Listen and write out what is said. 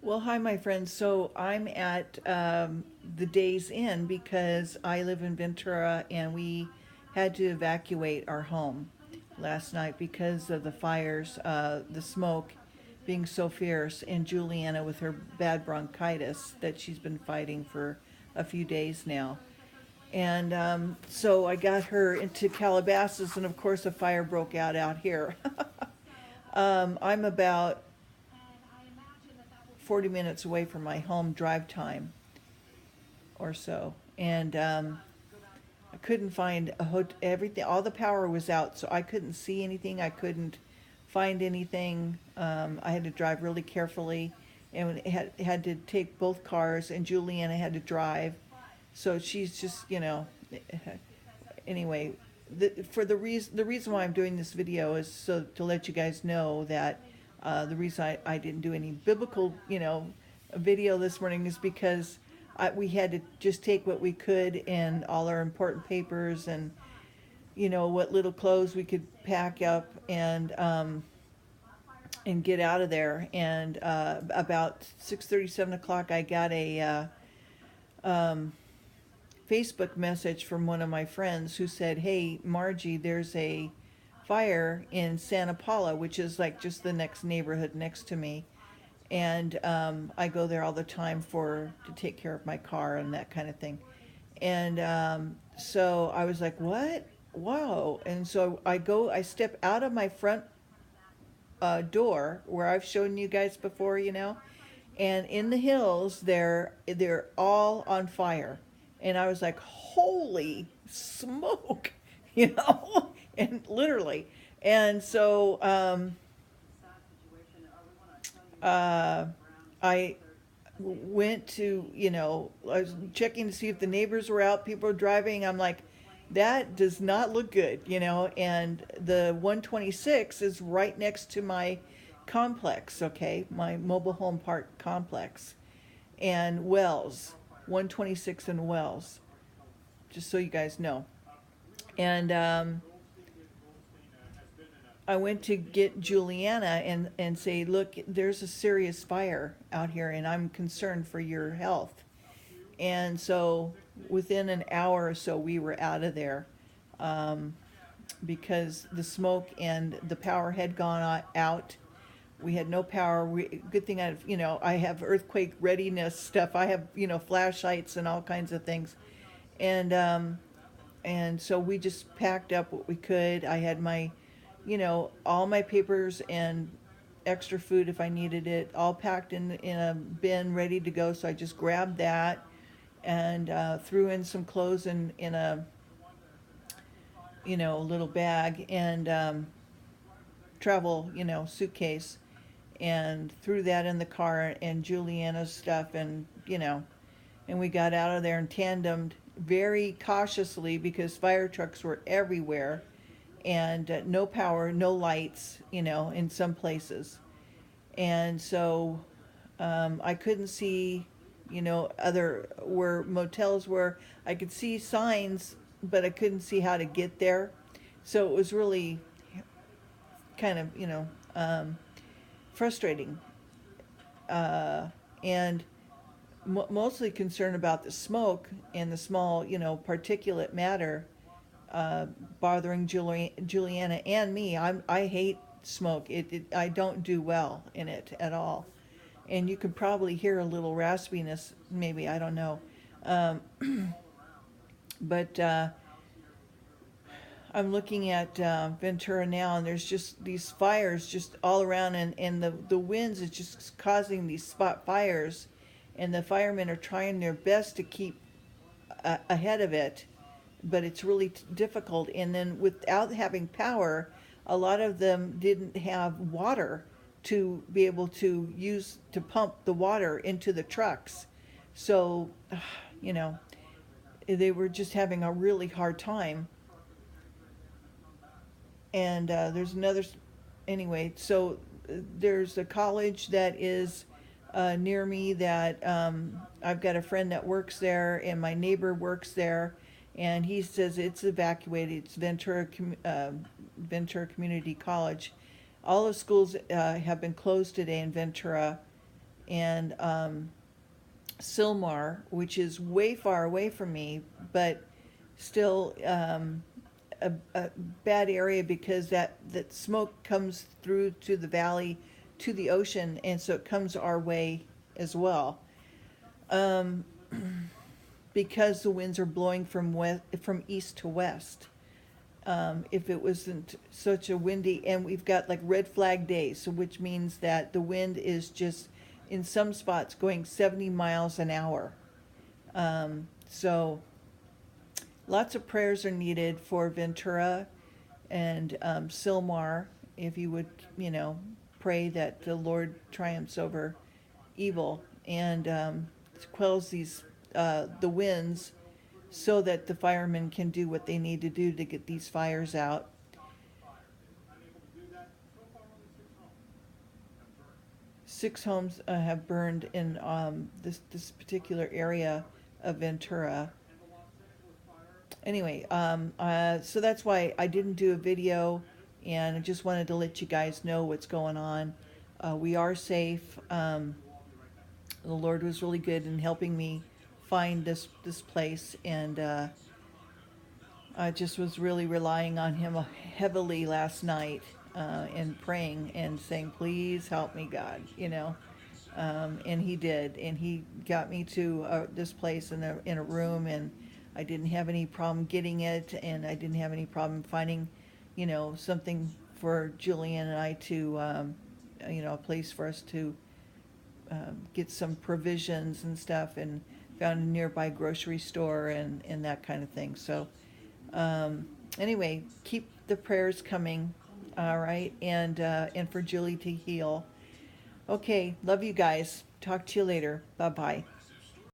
Well, hi, my friends. So I'm at the Days Inn because I live in Ventura and we had to evacuate our home last night because of the fires, the smoke being so fierce, and Juliana with her bad bronchitis that she's been fighting for a few days now. And so I got her into Calabasas, and of course, a fire broke out here. I'm about 40 minutes away from my home drive time or so. And I couldn't find everything. All the power was out, so I couldn't see anything. I couldn't find anything. I had to drive really carefully, and had to take both cars. And Juliana had to drive, so she's just anyway. The reason why I'm doing this video is so to let you guys know that the reason I didn't do any biblical video this morning is because we had to just take what we could and all our important papers and what little clothes we could pack up and get out of there. And about 6:30, 7 o'clock, I got a Facebook message from one of my friends who said, "Hey, Margie, there's a fire in Santa Paula," which is like just the next neighborhood next to me. And I go there all the time to take care of my car and that kind of thing. And so I was like, "What? Whoa!" And so I step out of my front door where I've shown you guys before, and in the hills they're all on fire. And I was like, "Holy smoke!" and literally. And so uh, I went to, I was checking to see if the neighbors were out, people were driving. I'm like, that does not look good, and the 126 is right next to my complex, okay, my mobile home park complex, and Wells, 126 and Wells, just so you guys know. And I went to get Juliana and say, "Look, there's a serious fire out here, and I'm concerned for your health." And so within an hour or so, we were out of there because the smoke and the power had gone out. We had no power. Good thing I have earthquake readiness stuff. I have, flashlights and all kinds of things. And so we just packed up what we could. I had all my papers and extra food if I needed it, all packed in a bin ready to go. So I just grabbed that and threw in some clothes in a little bag and travel suitcase, and threw that in the car and Juliana's stuff, and we got out of there and tandemed very cautiously because fire trucks were everywhere, and no power, no lights, in some places. And so I couldn't see, other where motels were. I could see signs, but I couldn't see how to get there. So it was really kind of, frustrating, and mostly concerned about the smoke and the small, particulate matter bothering Juliana and me. I hate smoke. I don't do well in it at all. And you can probably hear a little raspiness, maybe, I don't know. Um, but I'm looking at Ventura now, and there's just these fires just all around, and the winds is just causing these spot fires, and the firemen are trying their best to keep ahead of it, but it's really difficult. And then without having power, a lot of them didn't have water to be able to use to pump the water into the trucks. So, you know, they were just having a really hard time. And there's another, anyway, so there's a college that is near me that I've got a friend that works there, and my neighbor works there, and he says it's evacuated. It's Ventura Community College. All the schools have been closed today in Ventura, and Sylmar, which is way far away from me, but still a bad area because that smoke comes through to the valley to the ocean, and so it comes our way as well. Um, because the winds are blowing from east to west. If it wasn't such a windy, and we've got like red flag days, so which means that the wind is just in some spots going 70 miles an hour. So lots of prayers are needed for Ventura and Sylmar. If you would, pray that the Lord triumphs over evil and quells the winds so that the firemen can do what they need to do to get these fires out. 6 homes have burned in this particular area of Ventura. Anyway, so that's why I didn't do a video, and I just wanted to let you guys know what's going on. We are safe. The Lord was really good in helping me find this place, and I just was really relying on Him heavily last night, and praying and saying, "Please help me, God," and He did, and He got me to this place in a room, and I didn't have any problem getting it, and I didn't have any problem finding, something for Julian and I to, a place for us to get some provisions and stuff, and found a nearby grocery store and that kind of thing. So anyway, keep the prayers coming, all right, and for Julie to heal. Okay, love you guys. Talk to you later. Bye bye.